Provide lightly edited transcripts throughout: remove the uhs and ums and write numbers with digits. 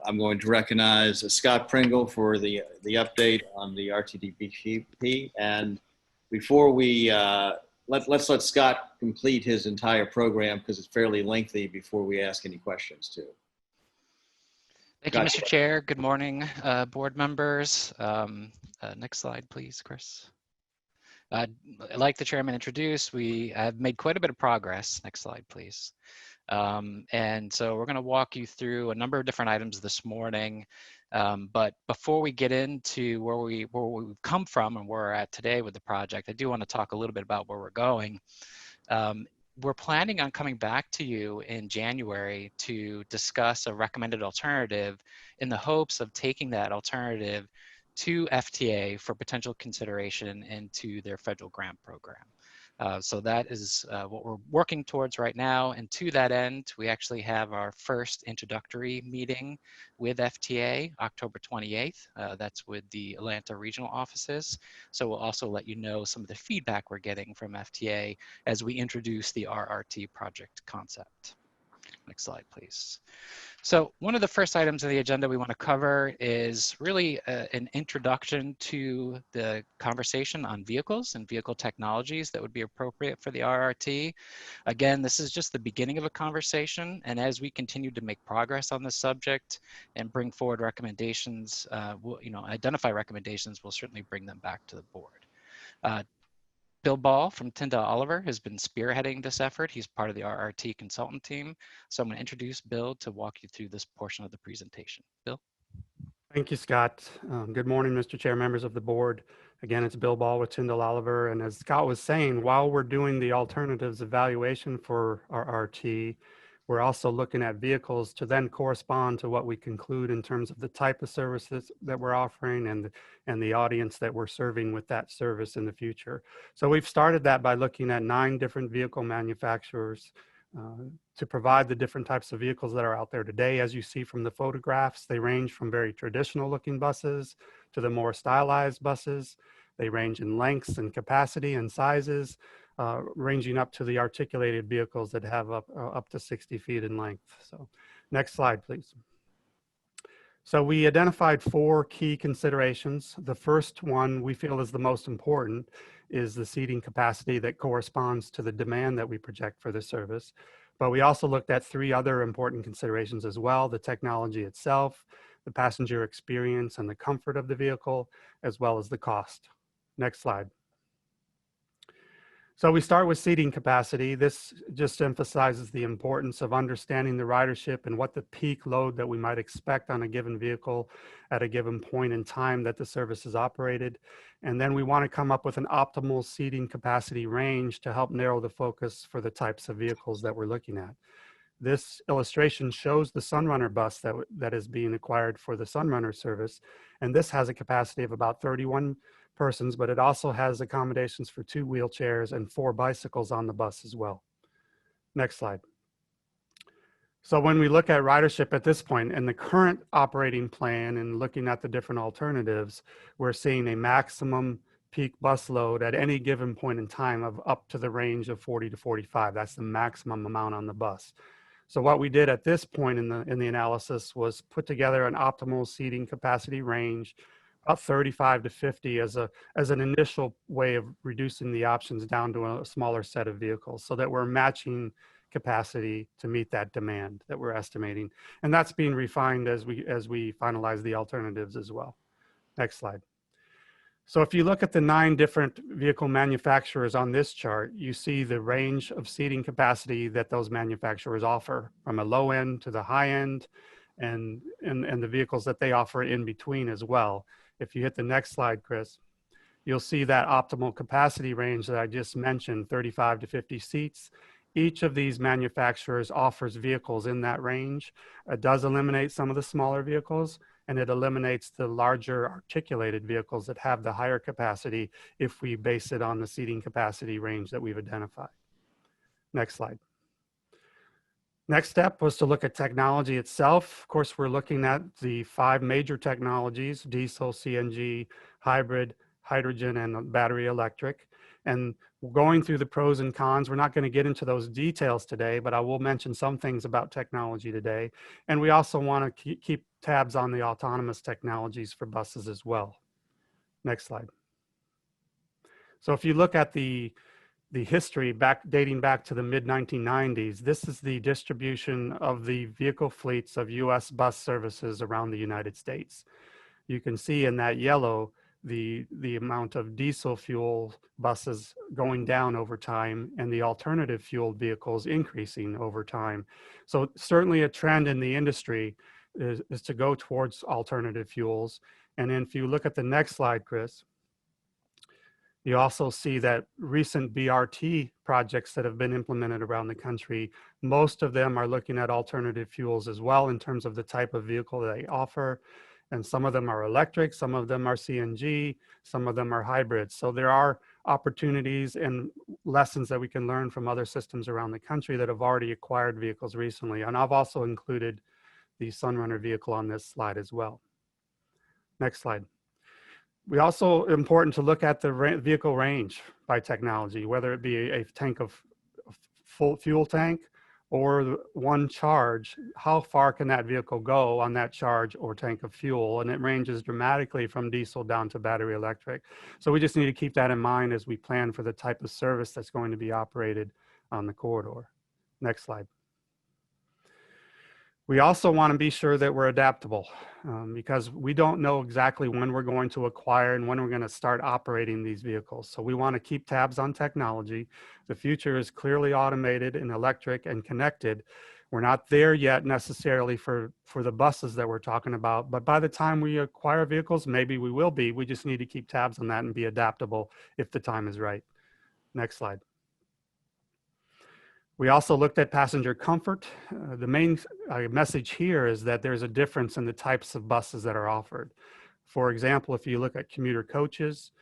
I'm going to recognize Scott Pringle for the update on the RTDBP. And before we, let's let Scott complete his entire program because it's fairly lengthy before we ask any questions too. Thank you, Mr. Chair. Good morning, board members. Next slide, please, Chris. Like the chairman introduced, we have made quite a bit of progress. Next slide, please. And so we're going to walk you through a number of different items this morning. But before we get into where we've come from and where we're at today with the project, I do want to talk a little bit about where we're going. We're planning on coming back to you in January to discuss a recommended alternative in the hopes of taking that alternative to FTA for potential consideration into their federal grant program. So that is what we're working towards right now. And to that end, we actually have our first introductory meeting with FTA, October 28th. That's with the Atlanta regional offices. So we'll also let you know some of the feedback we're getting from FTA as we introduce the RRT project concept. Next slide, please. So one of the first items on the agenda we want to cover is really an introduction to the conversation on vehicles and vehicle technologies that would be appropriate for the RRT. Again, this is just the beginning of a conversation, and as we continue to make progress on this subject and bring forward recommendations, we'll, identify recommendations, we'll certainly bring them back to the board. Bill Ball from Tyndall Oliver has been spearheading this effort. He's part of the RRT consultant team. So I'm going to introduce Bill to walk you through this portion of the presentation. Bill? Thank you, Scott. Good morning, Mr. Chair, members of the board. Again, it's Bill Ball with Tyndall Oliver. And as Scott was saying, while we're doing the alternatives evaluation for RRT, we're also looking at vehicles to then correspond to what we conclude in terms of the type of services that we're offering and the audience that we're serving with that service in the future. So we've started that by looking at 9 different vehicle manufacturers to provide the different types of vehicles that are out there today. As you see from the photographs, they range from very traditional looking buses to the more stylized buses. They range in lengths and capacity and sizes, ranging up to the articulated vehicles that have up to 60 feet in length. So next slide, please. So we identified 4 key considerations. The first one we feel is the most important is the seating capacity that corresponds to the demand that we project for the service. But we also looked at 3 other important considerations as well: the technology itself, the passenger experience and the comfort of the vehicle, as well as the cost. Next slide. So we start with seating capacity. This just emphasizes the importance of understanding the ridership and what the peak load that we might expect on a given vehicle at a given point in time that the service is operated. And then we want to come up with an optimal seating capacity range to help narrow the focus for the types of vehicles that we're looking at. This illustration shows the Sunrunner bus that is being acquired for the Sunrunner service. And this has a capacity of about 31 persons, but it also has accommodations for 2 wheelchairs and 4 bicycles on the bus as well. Next slide. So when we look at ridership at this point in the current operating plan and looking at the different alternatives, we're seeing a maximum peak bus load at any given point in time of up to the range of 40 to 45. That's the maximum amount on the bus. So what we did at this point in the analysis was put together an optimal seating capacity range, about 35 to 50 as an initial way of reducing the options down to a smaller set of vehicles so that we're matching capacity to meet that demand that we're estimating. And that's being refined as we finalize the alternatives as well. Next slide. So if you look at the 9 different vehicle manufacturers on this chart, you see the range of seating capacity that those manufacturers offer from a low end to the high end and the vehicles that they offer in between as well. If you hit the next slide, Chris, you'll see that optimal capacity range that I just mentioned, 35 to 50 seats. Each of these manufacturers offers vehicles in that range. It does eliminate some of the smaller vehicles, and it eliminates the larger articulated vehicles that have the higher capacity if we base it on the seating capacity range that we've identified. Next slide. Next step was to look at technology itself. Of course, we're looking at the 5 major technologies: diesel, CNG, hybrid, hydrogen, and battery electric. And going through the pros and cons, we're not going to get into those details today, but I will mention some things about technology today. And we also want to keep tabs on the autonomous technologies for buses as well. Next slide. So if you look at the history dating back to the mid-1990s, this is the distribution of the vehicle fleets of US bus services around the United States. You can see in that yellow the amount of diesel fuel buses going down over time and the alternative fueled vehicles increasing over time. So certainly a trend in the industry is to go towards alternative fuels. And then if you look at the next slide, Chris, you also see that recent BRT projects that have been implemented around the country, most of them are looking at alternative fuels as well in terms of the type of vehicle they offer. And some of them are electric, some of them are CNG, some of them are hybrids. So there are opportunities and lessons that we can learn from other systems around the country that have already acquired vehicles recently. And I've also included the Sunrunner vehicle on this slide as well. Next slide. We also important to look at the vehicle range by technology, whether it be a tank of full fuel tank or one charge. How far can that vehicle go on that charge or tank of fuel? And it ranges dramatically from diesel down to battery electric. So we just need to keep that in mind as we plan for the type of service that's going to be operated on the corridor. Next slide. We also want to be sure that we're adaptable because we don't know exactly when we're going to acquire and when we're going to start operating these vehicles. So we want to keep tabs on technology. The future is clearly automated and electric and connected. We're not there yet necessarily for the buses that we're talking about, but by the time we acquire vehicles, maybe we will be. We just need to keep tabs on that and be adaptable if the time is right. Next slide. We also looked at passenger comfort. The main message here is that there's a difference in the types of buses that are offered. For example, if you look at commuter coaches,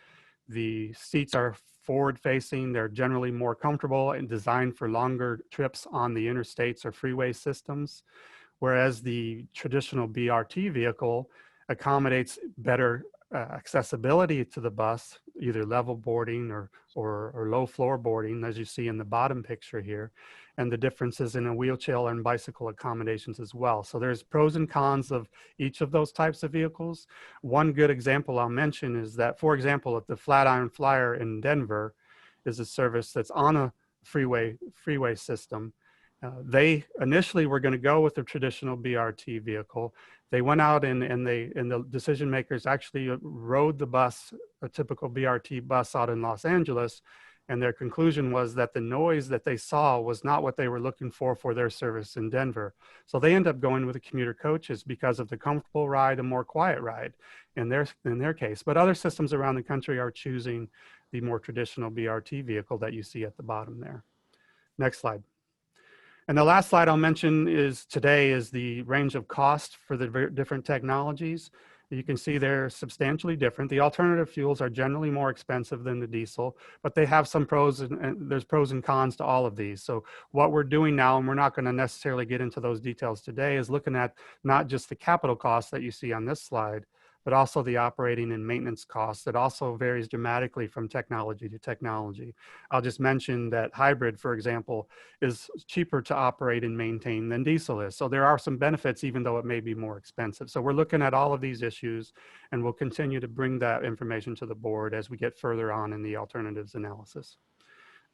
the seats are forward facing. They're generally more comfortable and designed for longer trips on the interstates or freeway systems. Whereas the traditional BRT vehicle accommodates better accessibility to the bus, either level boarding or low floor boarding, as you see in the bottom picture here, and the differences in a wheelchair and bicycle accommodations as well. So there's pros and cons of each of those types of vehicles. One good example I'll mention is that, for example, if the Flatiron Flyer in Denver is a service that's on a freeway system, they initially were going to go with the traditional BRT vehicle. They went out and the decision makers actually rode the bus, a typical BRT bus out in Los Angeles, and their conclusion was that the noise that they saw was not what they were looking for their service in Denver. So they end up going with the commuter coaches because of the comfortable ride, a more quiet ride in their case. But other systems around the country are choosing the more traditional BRT vehicle that you see at the bottom there. Next slide. And the last slide I'll mention today is the range of cost for the different technologies. You can see they're substantially different. The alternative fuels are generally more expensive than the diesel, but they have some pros and there's pros and cons to all of these. So what we're doing now, and we're not going to necessarily get into those details today, is looking at not just the capital costs that you see on this slide, but also the operating and maintenance costs that also varies dramatically from technology to technology. I'll just mention that hybrid, for example, is cheaper to operate and maintain than diesel is. So there are some benefits, even though it may be more expensive. So we're looking at all of these issues, and we'll continue to bring that information to the board as we get further on in the alternatives analysis.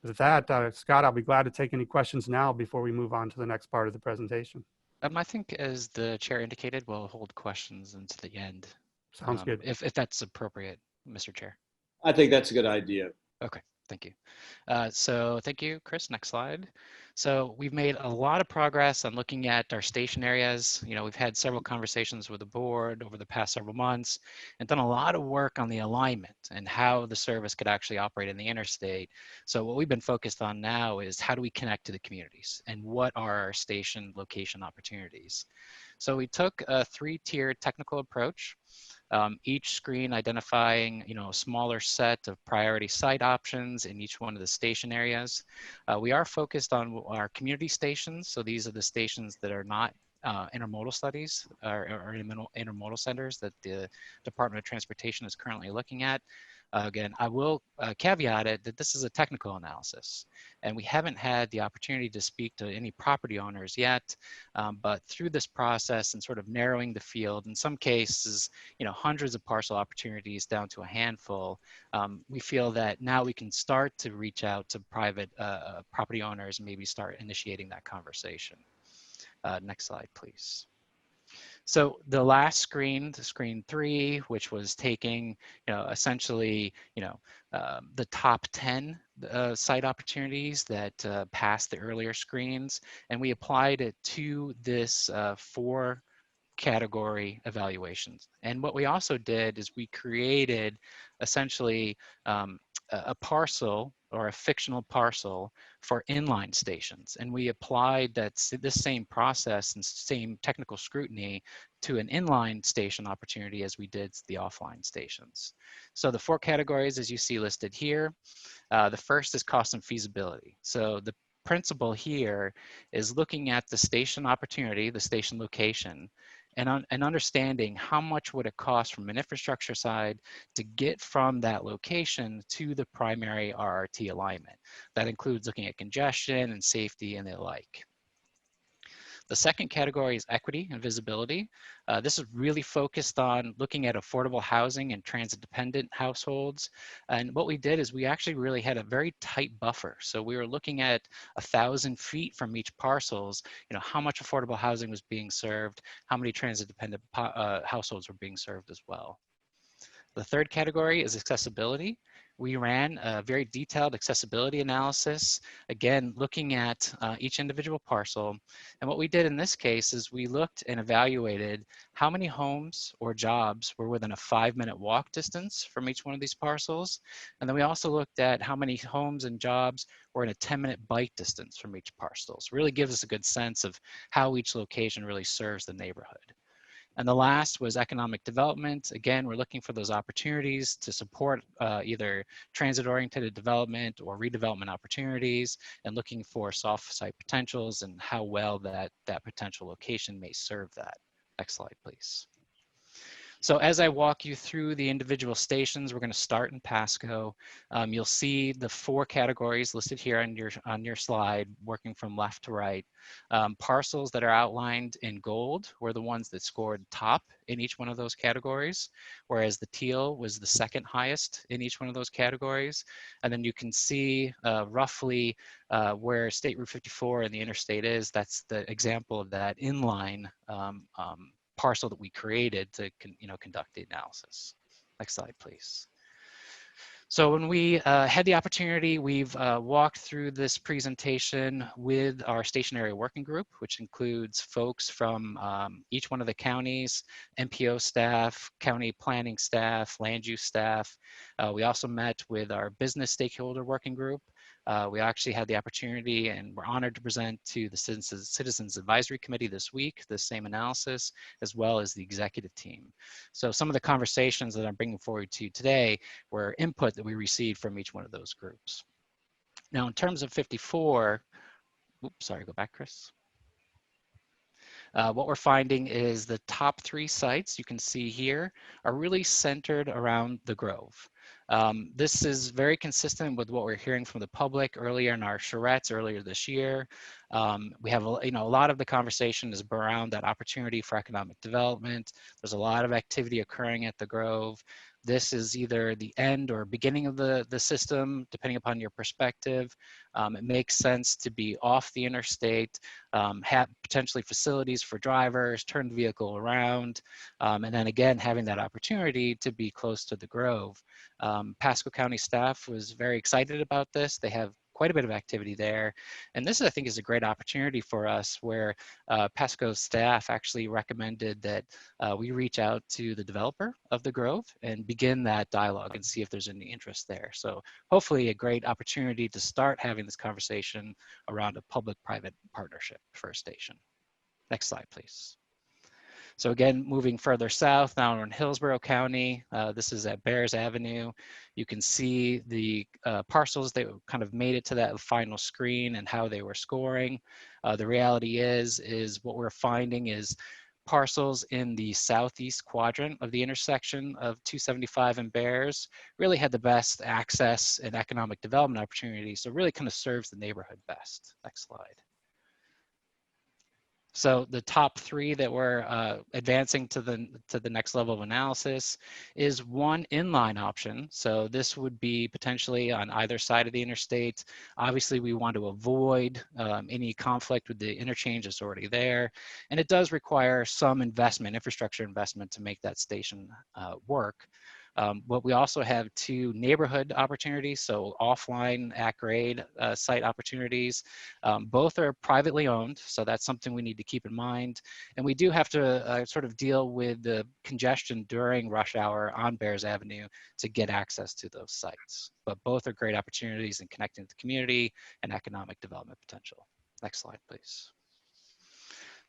With that, Scott, I'll be glad to take any questions now before we move on to the next part of the presentation. I think, as the chair indicated, we'll hold questions until the end. Sounds good. If that's appropriate, Mr. Chair. I think that's a good idea. Okay, thank you. So thank you, Chris. Next slide. So we've made a lot of progress on looking at our station areas. You know, we've had several conversations with the board over the past several months and done a lot of work on the alignment and how the service could actually operate in the interstate. So what we've been focused on now is how do we connect to the communities and what are our station location opportunities. So we took a 3-tiered technical approach. Each screen identifying, a smaller set of priority site options in each one of the station areas. We are focused on our community stations. So these are the stations that are not intermodal studies or intermodal centers that the Department of Transportation is currently looking at. Again, I will caveat it that this is a technical analysis, and we haven't had the opportunity to speak to any property owners yet. But through this process and sort of narrowing the field, in some cases, hundreds of parcel opportunities down to a handful, we feel that now we can start to reach out to private property owners and maybe start initiating that conversation. Next slide, please. So the last screen, the screen 3, which was taking, essentially, the top 10 site opportunities that passed the earlier screens, and we applied it to this 4 category evaluations. And what we also did is we created essentially a parcel or a fictional parcel for inline stations. And we applied this same process and same technical scrutiny to an inline station opportunity as we did the offline stations. So the 4 categories, as you see listed here, the first is cost and feasibility. So the principle here is looking at the station opportunity, the station location, and understanding how much would it cost from an infrastructure side to get from that location to the primary RRT alignment. That includes looking at congestion and safety and the like. The second category is equity and visibility. This is really focused on looking at affordable housing and transit-dependent households. And what we did is we actually really had a very tight buffer. So we were looking at 1,000 feet from each parcels, how much affordable housing was being served, how many transit-dependent households were being served as well. The third category is accessibility. We ran a very detailed accessibility analysis, again, looking at each individual parcel. And what we did in this case is we looked and evaluated how many homes or jobs were within a 5-minute walk distance from each one of these parcels. And then we also looked at how many homes and jobs were in a 10-minute bike distance from each parcel. So it really gives us a good sense of how each location really serves the neighborhood. And the last was economic development. Again, we're looking for those opportunities to support either transit-oriented development or redevelopment opportunities, and looking for soft site potentials and how well that potential location may serve that. Next slide, please. So as I walk you through the individual stations, we're going to start in Pasco. You'll see the 4 categories listed here on your slide, working from left to right. Parcels that are outlined in gold were the ones that scored top in each one of those categories, whereas the teal was the second highest in each one of those categories. And then you can see roughly where State Route 54 and the interstate is. That's the example of that inline parcel that we created to conduct the analysis. Next slide, please. So when we had the opportunity, we've walked through this presentation with our station area working group, which includes folks from each one of the counties, MPO staff, county planning staff, land use staff. We also met with our business stakeholder working group. We actually had the opportunity and we're honored to present to the Citizens Advisory Committee this week, the same analysis, as well as the executive team. So some of the conversations that I'm bringing forward to you today were input that we received from each one of those groups. Now, in terms of 54, oops, sorry, go back, Chris. What we're finding is the top 3 sites you can see here are really centered around the Grove. This is very consistent with what we're hearing from the public earlier in our charrettes earlier this year. We have a lot of the conversation is around that opportunity for economic development. There's a lot of activity occurring at the Grove. This is either the end or beginning of the system, depending upon your perspective. It makes sense to be off the interstate, have potentially facilities for drivers, turn the vehicle around, and then again, having that opportunity to be close to the Grove. Pasco County staff was very excited about this. They have quite a bit of activity there. And this, I think, is a great opportunity for us where Pasco staff actually recommended that we reach out to the developer of the Grove and begin that dialogue and see if there's any interest there. So hopefully a great opportunity to start having this conversation around a public-private partnership for a station. Next slide, please. So again, moving further south, now we're in Hillsborough County. This is at Bears Avenue. You can see the parcels that kind of made it to that final screen and how they were scoring. The reality is what we're finding is parcels in the southeast quadrant of the intersection of 275 and Bears really had the best access and economic development opportunities, so really kind of serves the neighborhood best. Next slide. So the top three that we're advancing to the next level of analysis is one inline option. So this would be potentially on either side of the interstate. Obviously, we want to avoid any conflict with the interchange that's already there. And it does require some investment, infrastructure investment, to make that station work. But we also have two neighborhood opportunities, so offline at-grade site opportunities. Both are privately owned, so that's something we need to keep in mind. And we do have to sort of deal with the congestion during rush hour on Bears Avenue to get access to those sites. But both are great opportunities in connecting the community and economic development potential. Next slide, please.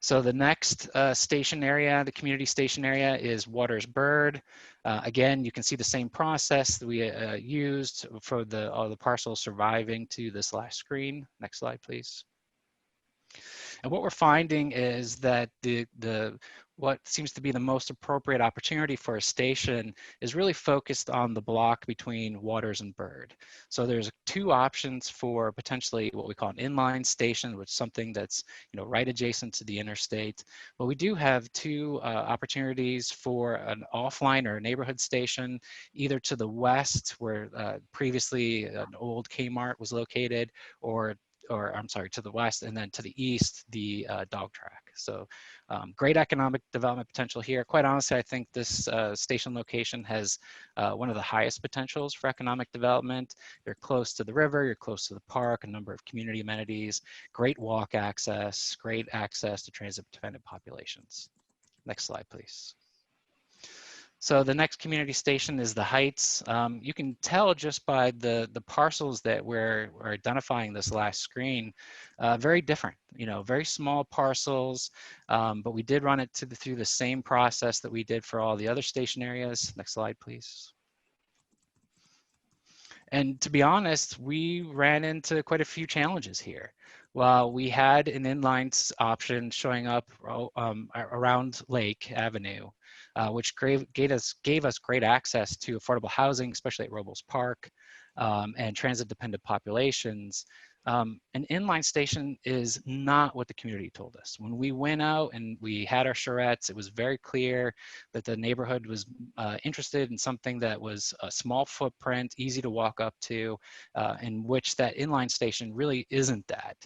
So the next station area, the community station area, is Waters Bird. Again, you can see the same process that we used for all the parcels surviving to this last screen. Next slide, please. And what we're finding is that what seems to be the most appropriate opportunity for a station is really focused on the block between Waters and Bird. So there's two options for potentially what we call an inline station, which is something that's right adjacent to the interstate. But we do have two opportunities for an offline or a neighborhood station, either to the west, where previously an old Kmart was located, or I'm sorry, to the west, and then to the east, the dog track. So great economic development potential here. Quite honestly, I think this station location has one of the highest potentials for economic development. You're close to the river, you're close to the park, a number of community amenities, great walk access, great access to transit-dependent populations. Next slide, please. So the next community station is the Heights. You can tell just by the parcels that we're identifying this last screen, very different, very small parcels, but we did run it through the same process that we did for all the other station areas. Next slide, please. And to be honest, we ran into quite a few challenges here. While we had an inline option showing up around Lake Avenue, which gave us great access to affordable housing, especially at Robles Park, and transit-dependent populations. An inline station is not what the community told us. When we went out and we had our charrettes, it was very clear that the neighborhood was interested in something that was a small footprint, easy to walk up to, in which that inline station really isn't that.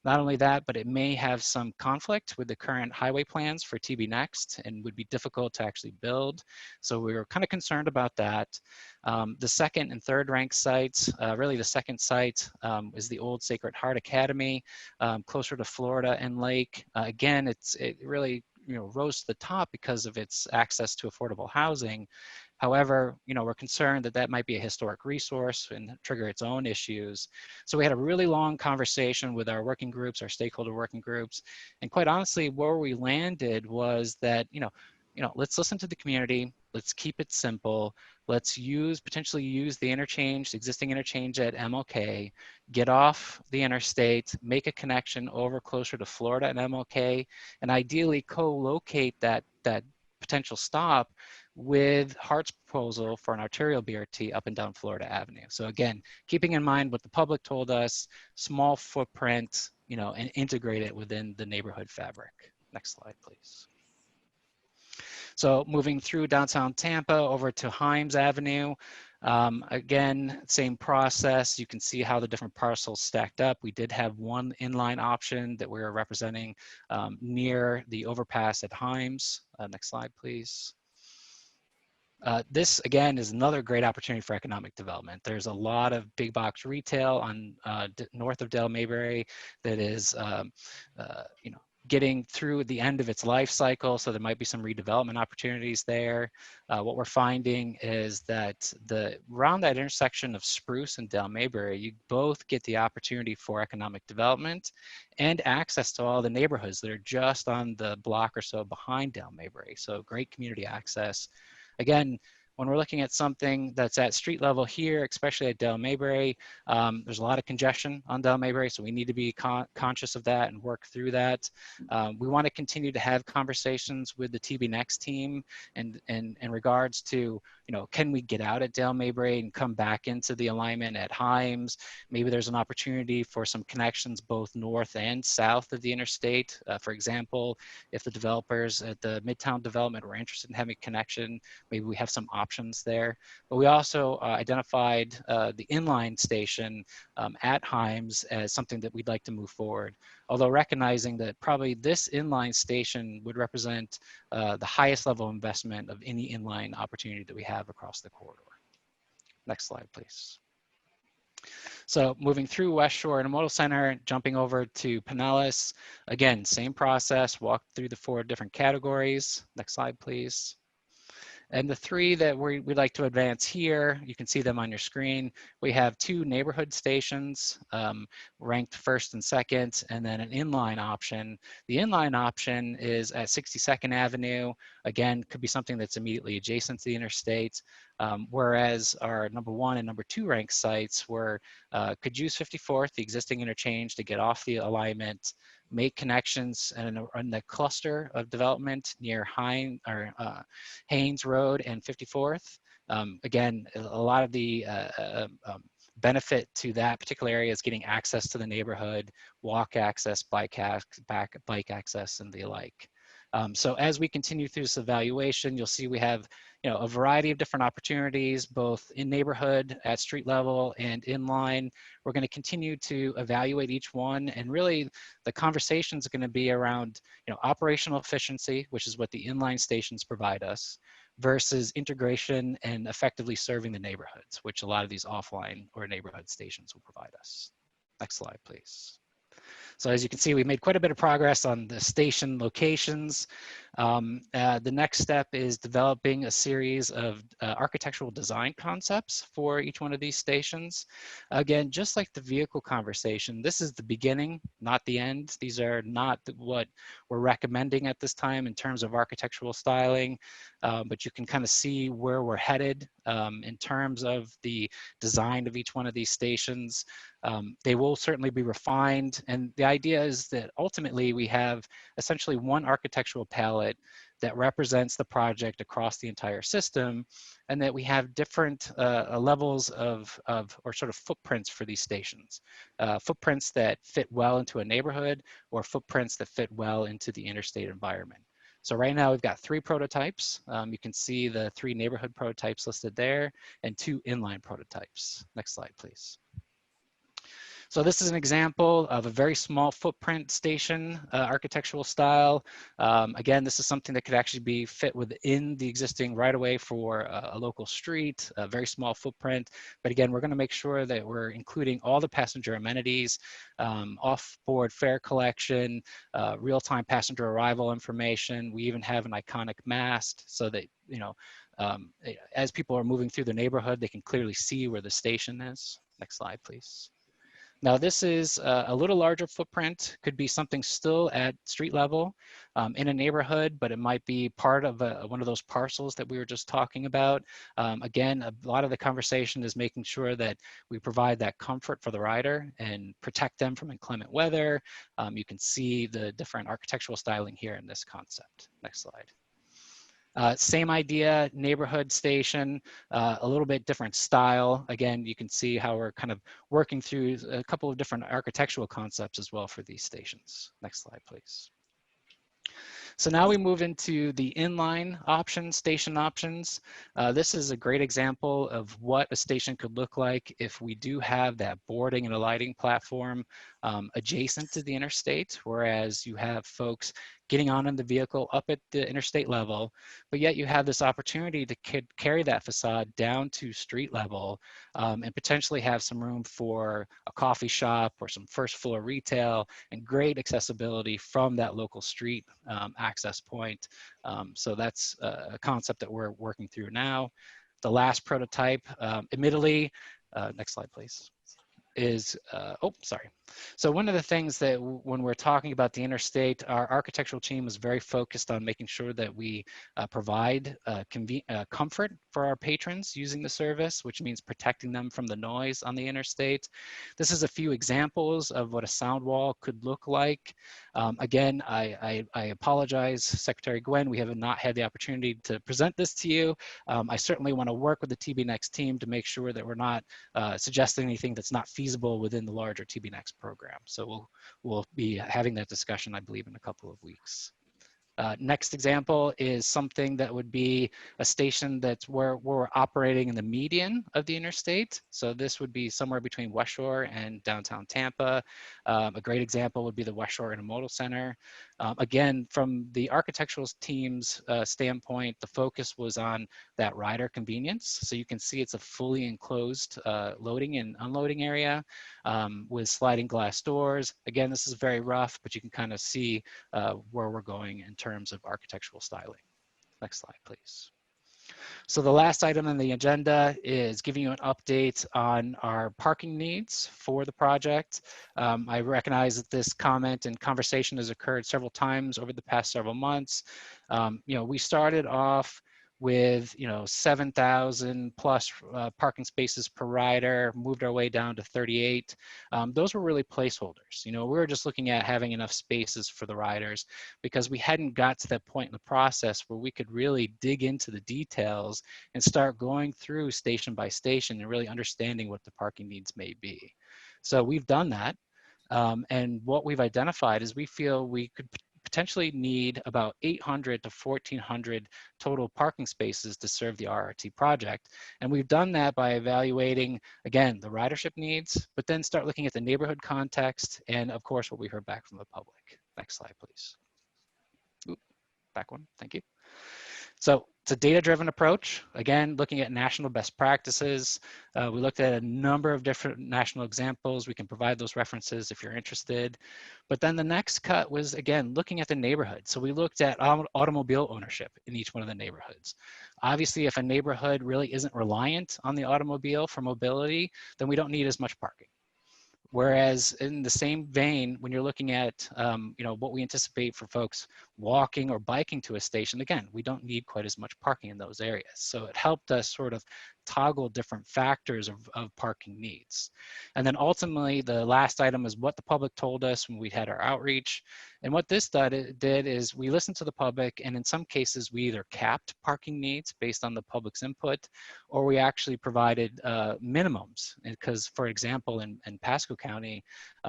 Not only that, but it may have some conflict with the current highway plans for TB Next and would be difficult to actually build. So we were kind of concerned about that. The second and third ranked sites, really the second site is the old Sacred Heart Academy, closer to Florida and Lake. Again, it really rose to the top because of its access to affordable housing. However, we're concerned that that might be a historic resource and trigger its own issues. So we had a really long conversation with our working groups, our stakeholder working groups, and quite honestly, where we landed was that let's listen to the community. Let's keep it simple. Let's potentially use the existing interchange at MLK, get off the interstate, make a connection over closer to Florida and MLK, and ideally co-locate that potential stop with Hart's proposal for an arterial BRT up and down Florida Avenue. So again, keeping in mind what the public told us, small footprint, and integrate it within the neighborhood fabric. Next slide, please. So moving through downtown Tampa over to Himes Avenue. Again, same process. You can see how the different parcels stacked up. We did have one inline option that we were representing near the overpass at Himes. Next slide, please. This, again, is another great opportunity for economic development. There's a lot of big box retail on north of Del Mayberry that is, getting through the end of its life cycle, so there might be some redevelopment opportunities there. What we're finding is that around that intersection of Spruce and Del Mayberry, you both get the opportunity for economic development and access to all the neighborhoods that are just on the block or so behind Del Mayberry. So great community access. Again, when we're looking at something that's at street level here, especially at Dale Maybury, there's a lot of congestion on Dale Maybury, so we need to be conscious of that and work through that. We want to continue to have conversations with the TB Next team and in regards to, can we get out at Dale Maybury and come back into the alignment at Himes? Maybe there's an opportunity for some connections both north and south of the interstate. For example, if the developers at the Midtown development were interested in having a connection, maybe we have some options there. But we also identified the inline station at Himes as something that we'd like to move forward. Although recognizing that probably this inline station would represent the highest level of investment of any inline opportunity that we have across the corridor. Next slide, please. So moving through West Shore Intermodal Center, jumping over to Pinellas, again, same process, walk through the 4 different categories. Next slide, please. And the 3 that we'd like to advance here, you can see them on your screen. We have 2 neighborhood stations ranked first and second, and then an inline option. The inline option is at 62nd Avenue. Again, could be something that's immediately adjacent to the interstate. Whereas our number 1 and number 2 ranked sites could use 54th, the existing interchange, to get off the alignment, make connections in the cluster of development near Haynes Road and 54th. Again, a lot of the benefit to that particular area is getting access to the neighborhood, walk access, bike access, and the like. So as we continue through this evaluation, you'll see we have a variety of different opportunities, both in neighborhood, at street level, and inline. We're going to continue to evaluate each one, and really the conversation is going to be around operational efficiency, which is what the inline stations provide us, versus integration and effectively serving the neighborhoods, which a lot of these offline or neighborhood stations will provide us. Next slide, please. So as you can see, we made quite a bit of progress on the station locations. The next step is developing a series of architectural design concepts for each one of these stations. Again, just like the vehicle conversation, this is the beginning, not the end. These are not what we're recommending at this time in terms of architectural styling, but you can kind of see where we're headed in terms of the design of each one of these stations. They will certainly be refined, and the idea is that ultimately we have essentially one architectural palette that represents the project across the entire system, and that we have different levels of or sort of footprints for these stations. Footprints that fit well into a neighborhood, or footprints that fit well into the interstate environment. So right now we've got 3 prototypes. You can see the 3 neighborhood prototypes listed there, and 2 inline prototypes. Next slide, please. So this is an example of a very small footprint station architectural style. Again, this is something that could actually be fit within the existing right-of-way for a local street, a very small footprint. But again, we're going to make sure that we're including all the passenger amenities, off-board fare collection, real-time passenger arrival information. We even have an iconic mast so that, as people are moving through the neighborhood, they can clearly see where the station is. Next slide, please. Now this is a little larger footprint, could be something still at street level in a neighborhood, but it might be part of one of those parcels that we were just talking about. Again, a lot of the conversation is making sure that we provide that comfort for the rider and protect them from inclement weather. You can see the different architectural styling here in this concept. Next slide. Same idea, neighborhood station, a little bit different style. Again, you can see how we're kind of working through a couple of different architectural concepts as well for these stations. Next slide, please. So now we move into the inline options, station options. This is a great example of what a station could look like if we do have that boarding and alighting platform adjacent to the interstate, whereas you have folks getting on in the vehicle up at the interstate level, but yet you have this opportunity to carry that facade down to street level and potentially have some room for a coffee shop or some first floor retail and great accessibility from that local street access point. So that's a concept that we're working through now. The last prototype, admittedly, next slide, please. is, oh, sorry. So one of the things that when we're talking about the interstate, our architectural team is very focused on making sure that we provide comfort for our patrons using the service, which means protecting them from the noise on the interstate. This is a few examples of what a sound wall could look like. Again, I apologize, Secretary Gwen, we have not had the opportunity to present this to you. I certainly want to work with the TB Next team to make sure that we're not suggesting anything that's not feasible within the larger TB Next program. So we'll be having that discussion, I believe, in a couple of weeks. Next example is something that would be a station that's where we're operating in the median of the interstate. So this would be somewhere between West Shore and downtown Tampa. A great example would be the West Shore Intermodal Center. Again, from the architectural team's standpoint, the focus was on that rider convenience. So you can see it's a fully enclosed loading and unloading area with sliding glass doors. Again, this is very rough, but you can kind of see where we're going in terms of architectural styling. Next slide, please. So the last item on the agenda is giving you an update on our parking needs for the project. I recognize that this comment and conversation has occurred several times over the past several months. We started off with 7,000 plus parking spaces per rider, moved our way down to 38. Those were really placeholders. We were just looking at having enough spaces for the riders because we hadn't got to that point in the process where we could really dig into the details and start going through station by station and really understanding what the parking needs may be. So we've done that. And what we've identified is we feel we could potentially need about 800 to 1,400 total parking spaces to serve the RRT project. And we've done that by evaluating, again, the ridership needs, but then start looking at the neighborhood context and, of course, what we heard back from the public. Next slide, please. Oop, back one, thank you. So it's a data-driven approach. Again, looking at national best practices. We looked at a number of different national examples. We can provide those references if you're interested. But then the next cut was, again, looking at the neighborhood. So we looked at automobile ownership in each one of the neighborhoods. Obviously, if a neighborhood really isn't reliant on the automobile for mobility, then we don't need as much parking. Whereas in the same vein, when you're looking at what we anticipate for folks walking or biking to a station, again, we don't need quite as much parking in those areas. So it helped us sort of toggle different factors of parking needs. And then ultimately, the last item is what the public told us when we had our outreach. And what this did is we listened to the public, and in some cases, we either capped parking needs based on the public's input, or we actually provided minimums. Because, for example, in Pasco County,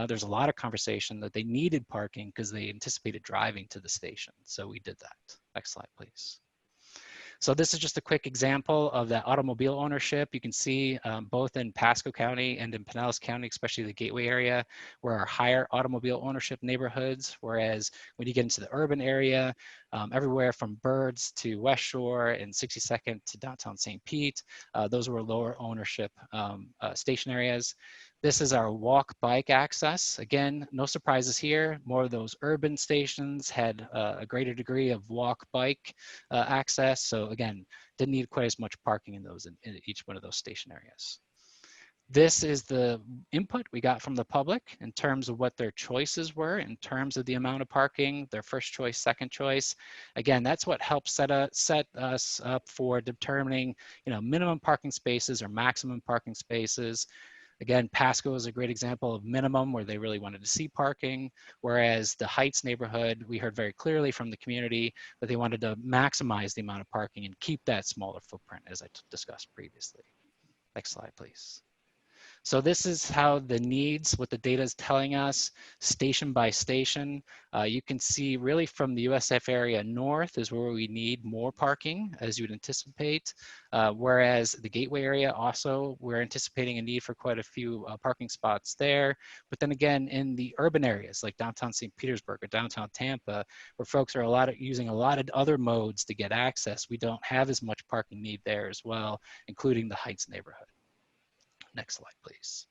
there's a lot of conversation that they needed parking because they anticipated driving to the station. So we did that. Next slide, please. So this is just a quick example of that automobile ownership. You can see both in Pasco County and in Pinellas County, especially the Gateway area, where our higher automobile ownership neighborhoods, whereas when you get into the urban area, everywhere from Birds to West Shore and 62nd to downtown St. Pete, those were lower ownership station areas. This is our walk bike access. Again, no surprises here. More of those urban stations had a greater degree of walk bike access. So again, didn't need quite as much parking in each one of those station areas. This is the input we got from the public in terms of what their choices were, in terms of the amount of parking, their first choice, second choice. Again, that's what helps set us up for determining, minimum parking spaces or maximum parking spaces. Again, Pasco is a great example of minimum where they really wanted to see parking, whereas the Heights neighborhood, we heard very clearly from the community that they wanted to maximize the amount of parking and keep that smaller footprint, as I discussed previously. Next slide, please. So this is how the needs, what the data is telling us, station by station. You can see really from the USF area north is where we need more parking, as you would anticipate. Whereas the Gateway area also, we're anticipating a need for quite a few parking spots there. But then again, in the urban areas like downtown St. Petersburg or downtown Tampa, where folks are using a lot of other modes to get access, we don't have as much parking need there as well, including the Heights neighborhood. Next slide, please.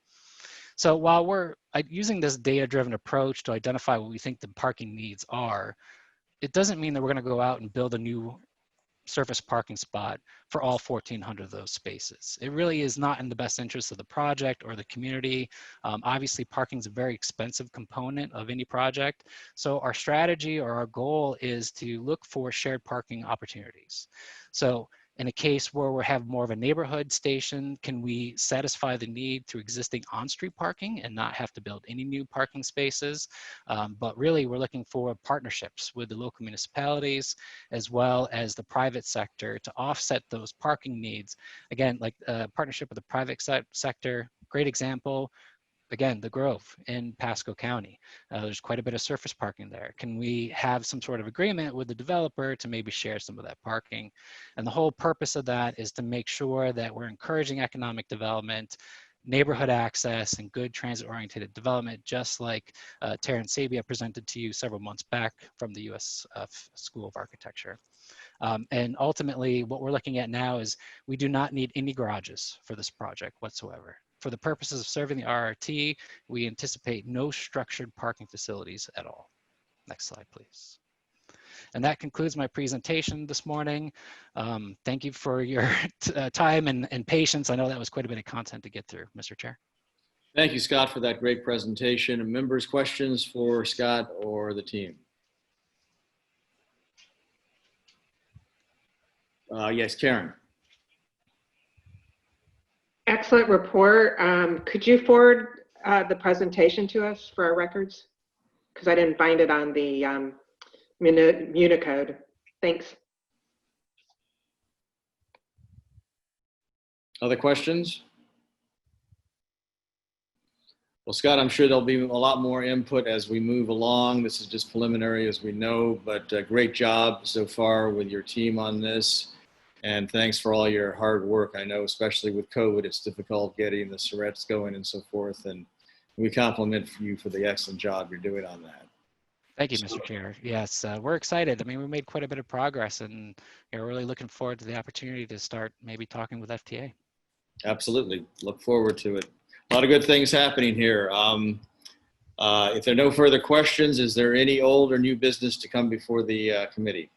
So while we're using this data-driven approach to identify what we think the parking needs are, it doesn't mean that we're going to go out and build a new surface parking spot for all 1,400 of those spaces. It really is not in the best interest of the project or the community. Obviously, parking is a very expensive component of any project. So our strategy or our goal is to look for shared parking opportunities. So in a case where we have more of a neighborhood station, can we satisfy the need through existing on-street parking and not have to build any new parking spaces? But really, we're looking for partnerships with the local municipalities as well as the private sector to offset those parking needs. Again, like a partnership with the private sector, great example. Again, the Grove in Pasco County. There's quite a bit of surface parking there. Can we have some sort of agreement with the developer to maybe share some of that parking? And the whole purpose of that is to make sure that we're encouraging economic development, neighborhood access, and good transit-oriented development, just like Terrence Sabia presented to you several months back from the U.S. School of Architecture. And ultimately, what we're looking at now is we do not need any garages for this project whatsoever. For the purposes of serving the RRT, we anticipate no structured parking facilities at all. Next slide, please. And that concludes my presentation this morning. Thank you for your time and patience. I know that was quite a bit of content to get through, Mr. Chair. Thank you, Scott, for that great presentation. And members, questions for Scott or the team? Yes, Karen. Excellent report. Could you forward the presentation to us for our records? Because I didn't find it on the Municode. Thanks. Other questions? Well, Scott, I'm sure there'll be a lot more input as we move along. This is just preliminary, as we know, but great job so far with your team on this. And thanks for all your hard work. I know, especially with COVID, it's difficult getting the Surrettes going and so forth. And we compliment you for the excellent job you're doing on that. Thank you, Mr. Chair. Yes, we're excited. I mean, we made quite a bit of progress, and we're really looking forward to the opportunity to start maybe talking with FTA. Absolutely. Look forward to it. A lot of good things happening here. If there are no further questions, is there any old or new business to come before the committee?